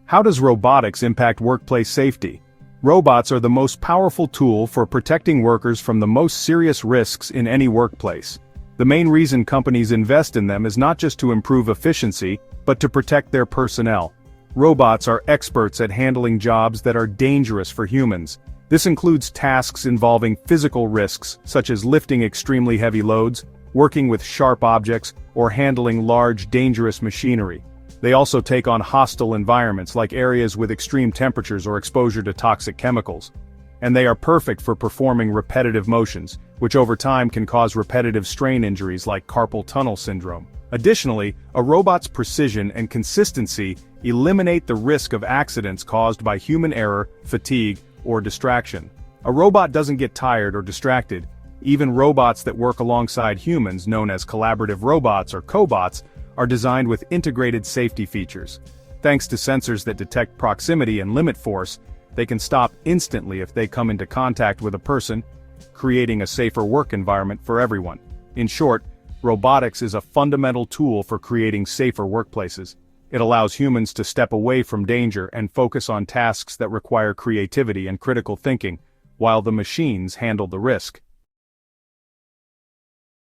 How does robotics impact workplace safety? Robots are the most powerful tool for protecting workers from the most serious risks in any workplace. The main reason companies invest in them is not just to improve efficiency, but to protect their personnel. Robots are experts at handling jobs that are dangerous for humans. This includes tasks involving physical risks, such as lifting extremely heavy loads, working with sharp objects, or handling large, dangerous machinery. They also take on hostile environments like areas with extreme temperatures or exposure to toxic chemicals. And they are perfect for performing repetitive motions, which over time can cause repetitive strain injuries like carpal tunnel syndrome. Additionally, a robot's precision and consistency eliminate the risk of accidents caused by human error, fatigue, or distraction. A robot doesn't get tired or distracted. Even robots that work alongside humans, known as collaborative robots or cobots, are designed with integrated safety features. Thanks to sensors that detect proximity and limit force, they can stop instantly if they come into contact with a person, creating a safer work environment for everyone. In short, robotics is a fundamental tool for creating safer workplaces. It allows humans to step away from danger and focus on tasks that require creativity and critical thinking, while the machines handle the risk.